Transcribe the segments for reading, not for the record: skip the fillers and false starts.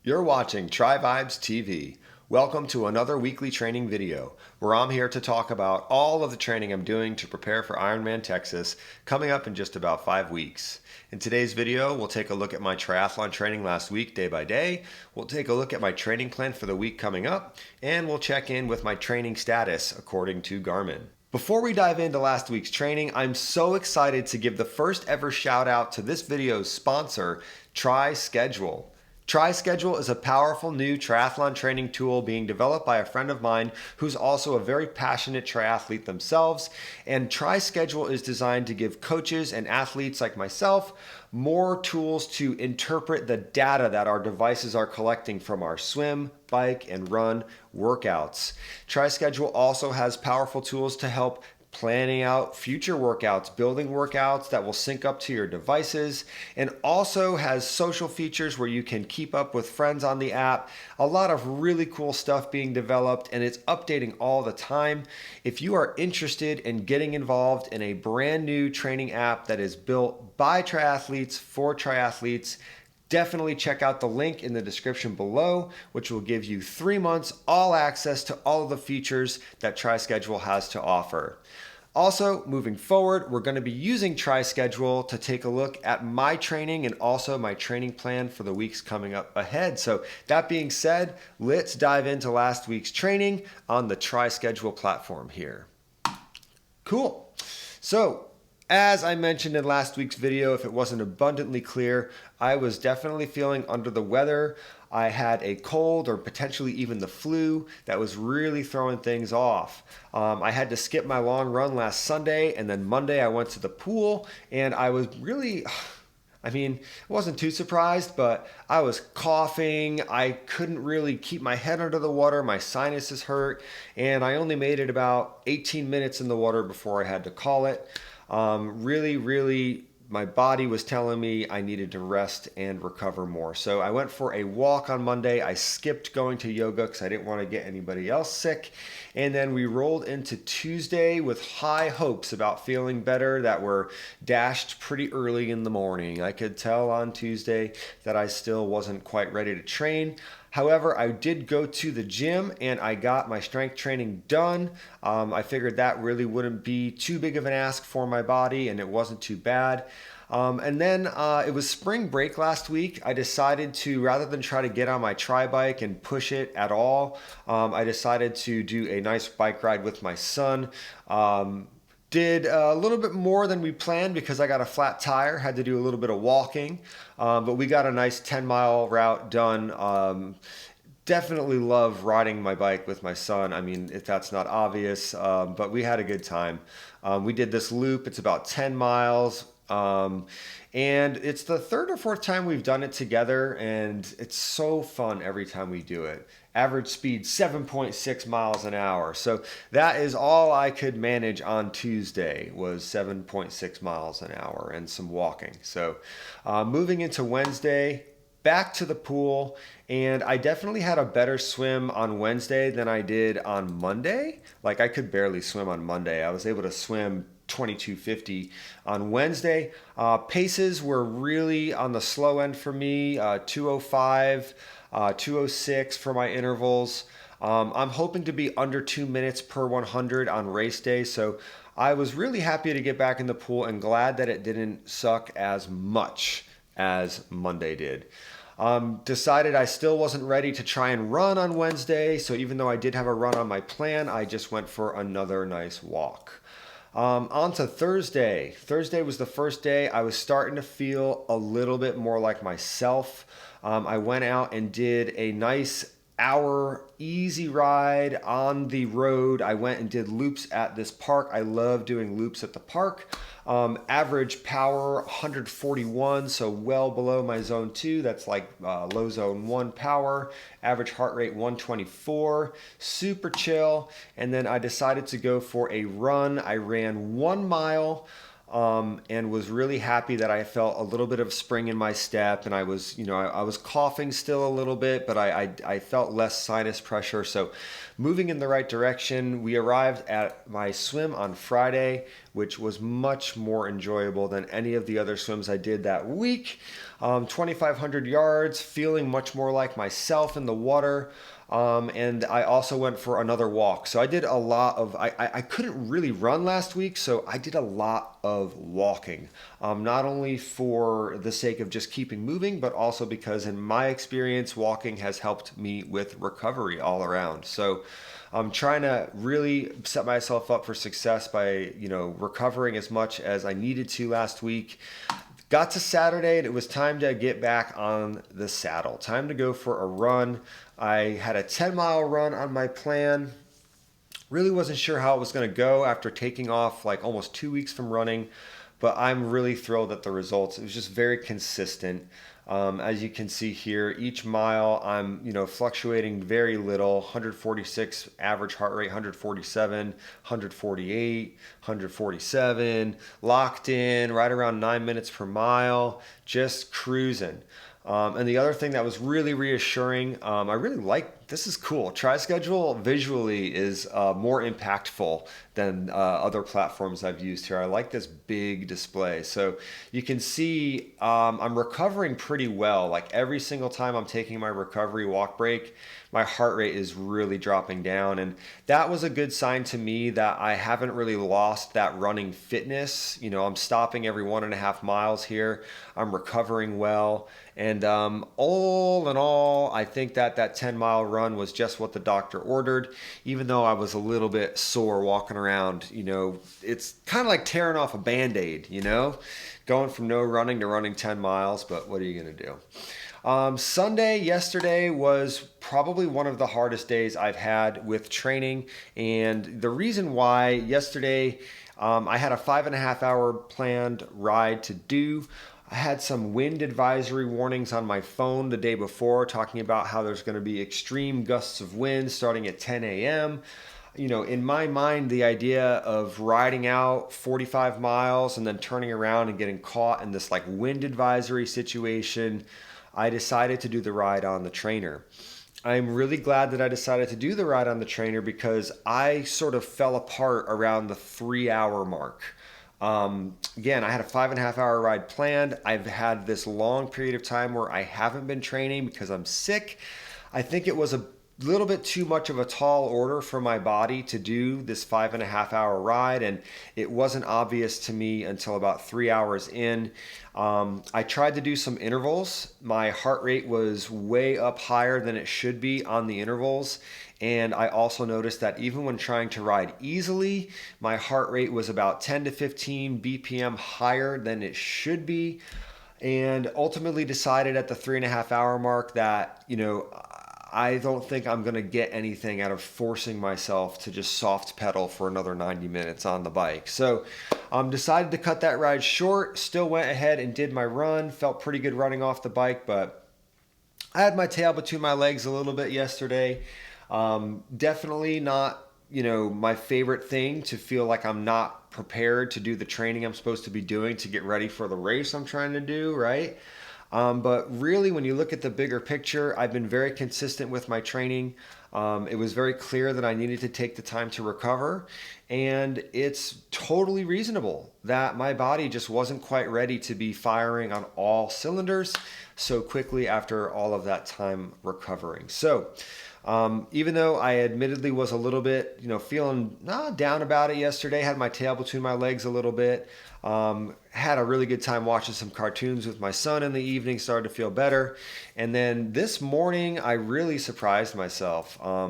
You're watching Tri Vibes TV. Welcome to another weekly training video where I'm here to talk about all of the training I'm doing to prepare for Ironman Texas coming up in just about 5 weeks. In today's video, we'll take a look at my triathlon training last week day by day. We'll take a look at my training plan for the week coming up, and we'll check in with my training status according to Garmin. Before we dive into last week's training, I'm so excited to give the first ever shout out to this video's sponsor, TriSchedule. TriSchedule is a powerful new triathlon training tool being developed by a friend of mine who's also a very passionate triathlete themselves. And TriSchedule is designed to give coaches and athletes like myself more tools to interpret the data that our devices are collecting from our swim, bike, and run workouts. TriSchedule also has powerful tools to help planning out future workouts, building workouts that will sync up to your devices, and also has social features where you can keep up with friends on the app. A lot of really cool stuff being developed, and it's updating all the time. If you are interested in getting involved in a brand new training app that is built by triathletes for triathletes, definitely check out the link in the description below, which will give you 3 months all access to all of the features that TriSchedule has to offer. Also, moving forward, we're going to be using TriSchedule to take a look at my training and also my training plan for the weeks coming up ahead. So that being said, let's dive into last week's training on the TriSchedule platform here. Cool. So, as I mentioned in last week's video, if it wasn't abundantly clear, I was definitely feeling under the weather. I had a cold or potentially even the flu that was really throwing things off. I had to skip my long run last Sunday, and then Monday I went to the pool, and I was really, I wasn't too surprised, but I was coughing. I couldn't really keep my head under the water. My sinuses hurt, and I only made it about 18 minutes in the water before I had to call it. Really, my body was telling me I needed to rest and recover more. So I went for a walk on Monday. I skipped going to yoga because I didn't want to get anybody else sick. And then we rolled into Tuesday with high hopes about feeling better that were dashed pretty early in the morning. I could tell on Tuesday that I still wasn't quite ready to train. However, I did go to the gym and I got my strength training done. I figured that really wouldn't be too big of an ask for my body, and it wasn't too bad. And then it was spring break last week. I decided to, rather than try to get on my tri bike and push it at all, I decided to do a nice bike ride with my son. Did a little bit more than we planned because I got a flat tire, had to do a little bit of walking, but we got a nice 10-mile route done. Definitely love riding my bike with my son. If that's not obvious, but we had a good time. We did this loop. It's about 10 miles. And it's the third or fourth time we've done it together, and it's so fun every time we do it. Average speed 7.6 miles an hour. So that is all I could manage on Tuesday was 7.6 miles an hour and some walking. So moving into Wednesday, back to the pool, and I definitely had a better swim on Wednesday than I did on Monday. Like, I could barely swim on Monday. I was able to swim 22:50 on Wednesday. Paces were really on the slow end for me, 2:05, 2:06 for my intervals. I'm hoping to be under 2 minutes per 100 on race day, so I was really happy to get back in the pool and glad that it didn't suck as much as Monday did. Decided I still wasn't ready to try and run on Wednesday, so even though I did have a run on my plan, I just went for another nice walk. On to Thursday. Thursday was the first day I was starting to feel a little bit more like myself. I went out and did a nice hour easy ride on the road. I went and did loops at this park. I love doing loops at the park. Average power 141, so well below my zone 2. That's like low zone 1 power. Average heart rate 124, super chill. And then I decided to go for a run. I ran 1 mile. And was really happy that I felt a little bit of spring in my step, and I was coughing still a little bit, but I felt less sinus pressure. So moving in the right direction. We arrived at my swim on Friday. which was much more enjoyable than any of the other swims I did that week. 2,500 yards, feeling much more like myself in the water. And I also went for another walk. So I did a lot of, I couldn't really run last week, so I did a lot of walking. Not only for the sake of just keeping moving, but also because in my experience, walking has helped me with recovery all around. So I'm trying to really set myself up for success by, recovering as much as I needed to last week. Got to Saturday and it was time to get back on the saddle. Time to go for a run. I had a 10-mile run on my plan. Really wasn't sure how it was going to go after taking off like almost 2 weeks from running, but I'm really thrilled at the results. It was just very consistent. As you can see here, each mile I'm, fluctuating very little. 146 average heart rate, 147, 148, 147, locked in right around 9 minutes per mile, just cruising. And the other thing that was really reassuring, I really like, this is cool. Tri-Schedule visually is more impactful than other platforms I've used here. I like this big display. So you can see I'm recovering pretty well. Like every single time I'm taking my recovery walk break, my heart rate is really dropping down. And that was a good sign to me that I haven't really lost that running fitness. I'm stopping every 1.5 miles here. I'm recovering well. And all in all, I think that 10-mile run was just what the doctor ordered, even though I was a little bit sore walking around. It's kind of like tearing off a Band-Aid, going from no running to running 10 miles, but what are you going to do? Yesterday was probably one of the hardest days I've had with training. And the reason why yesterday, I had a 5.5-hour planned ride to do. I had some wind advisory warnings on my phone the day before talking about how there's going to be extreme gusts of wind starting at 10 a.m. In my mind, the idea of riding out 45 miles and then turning around and getting caught in this like wind advisory situation, I decided to do the ride on the trainer. I'm really glad that I decided to do the ride on the trainer because I sort of fell apart around the 3-hour mark. Again, I had a 5.5-hour ride planned. I've had this long period of time where I haven't been training because I'm sick. I think it was a little bit too much of a tall order for my body to do this 5.5-hour ride, and it wasn't obvious to me until about 3 hours in. I tried to do some intervals. My heart rate was way up higher than it should be on the intervals. And I also noticed that even when trying to ride easily, my heart rate was about 10 to 15 BPM higher than it should be. And ultimately decided at the 3.5-hour mark that, I don't think I'm going to get anything out of forcing myself to just soft pedal for another 90 minutes on the bike. So decided to cut that ride short, still went ahead and did my run, felt pretty good running off the bike, but I had my tail between my legs a little bit yesterday. Definitely not, my favorite thing to feel like I'm not prepared to do the training I'm supposed to be doing to get ready for the race I'm trying to do, right? But really, when you look at the bigger picture, I've been very consistent with my training. It was very clear that I needed to take the time to recover, and it's totally reasonable that my body just wasn't quite ready to be firing on all cylinders so quickly after all of that time recovering. So even though I admittedly was a little bit, feeling down about it yesterday, had my tail between my legs a little bit, had a really good time watching some cartoons with my son in the evening, started to feel better. And then this morning, I really surprised myself. I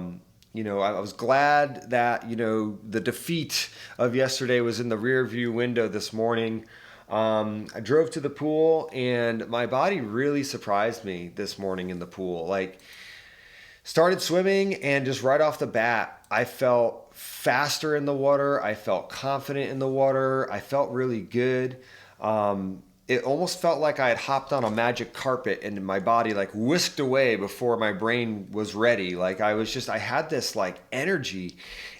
was glad that, the defeat of yesterday was in the rear view window this morning. I drove to the pool and my body really surprised me this morning in the pool. Started swimming and just right off the bat, I felt faster in the water. I felt confident in the water. I felt really good. It almost felt like I had hopped on a magic carpet and my body whisked away before my brain was ready. I had this energy,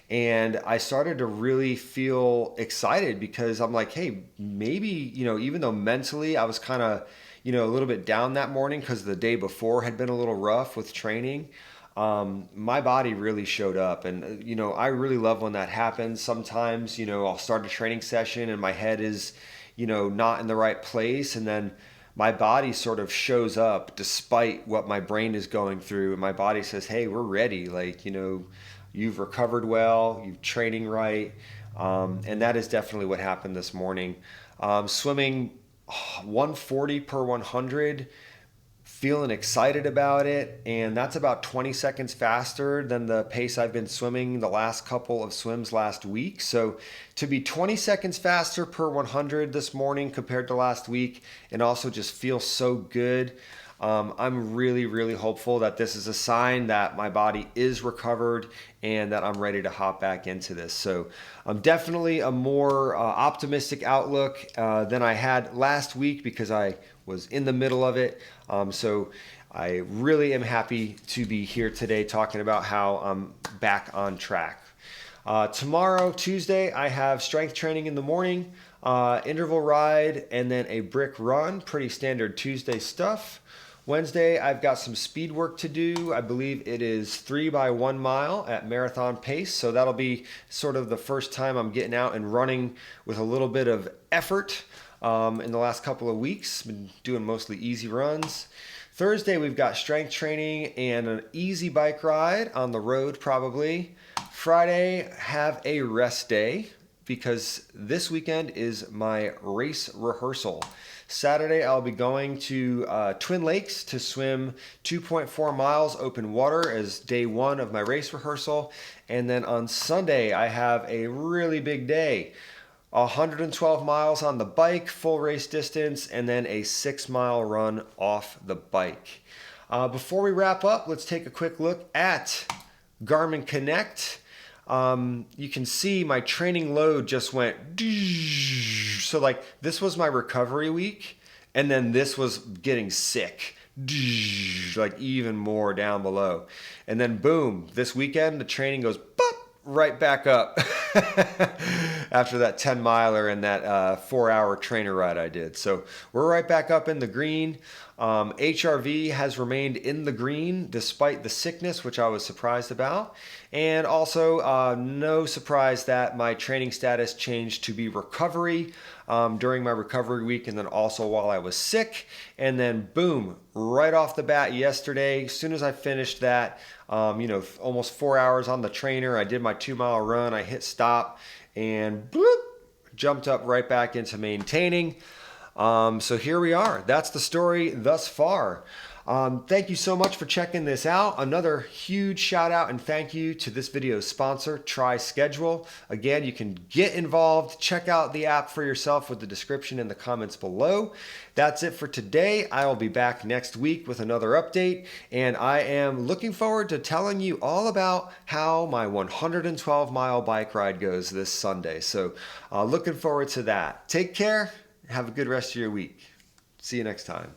and I started to really feel excited because I'm like, hey, maybe, even though mentally I was kind of, a little bit down that morning because the day before had been a little rough with training. my body really showed up. And, I really love when that happens. Sometimes, I'll start a training session and my head is, not in the right place. And then my body sort of shows up despite what my brain is going through. And my body says, hey, we're ready. Like, you've recovered well, you're training right. And that is definitely what happened this morning. Swimming 140 per 100, feeling excited about it, and that's about 20 seconds faster than the pace I've been swimming the last couple of swims last week. So to be 20 seconds faster per 100 this morning compared to last week, and also just feel so good, I'm really, really hopeful that this is a sign that my body is recovered and that I'm ready to hop back into this. So definitely a more optimistic outlook than I had last week because I was in the middle of it. So I really am happy to be here today talking about how I'm back on track. Tomorrow, Tuesday, I have strength training in the morning, interval ride, and then a brick run. Pretty standard Tuesday stuff. Wednesday, I've got some speed work to do. I believe it is 3 by 1 mile at marathon pace. So that'll be sort of the first time I'm getting out and running with a little bit of effort in the last couple of weeks. Been doing mostly easy runs. Thursday, we've got strength training and an easy bike ride on the road probably. Friday, have a rest day because this weekend is my race rehearsal. Saturday, I'll be going to Twin Lakes to swim 2.4 miles open water as day one of my race rehearsal. And then on Sunday, I have a really big day. 112 miles on the bike, full race distance, and then a 6-mile run off the bike. Before we wrap up, let's take a quick look at Garmin Connect. You can see my training load just went, so like this was my recovery week, and then this was getting sick, like even more down below. And then boom, this weekend the training goes right back up after that 10 miler and that 4-hour trainer ride I did. So we're right back up in the green. HRV has remained in the green despite the sickness, which I was surprised about. And also no surprise that my training status changed to be recovery during my recovery week, and then also while I was sick. And then boom, right off the bat yesterday, as soon as I finished that, almost 4 hours on the trainer, I did my 2-mile run, I hit stop and bloop, jumped up right back into maintaining. So here we are. That's the story thus far. Thank you so much for checking this out. Another huge shout out and thank you to this video's sponsor, TriSchedule. Again, you can get involved. Check out the app for yourself with the description in the comments below. That's it for today. I will be back next week with another update, and I am looking forward to telling you all about how my 112-mile bike ride goes this Sunday. So looking forward to that. Take care. Have a good rest of your week. See you next time.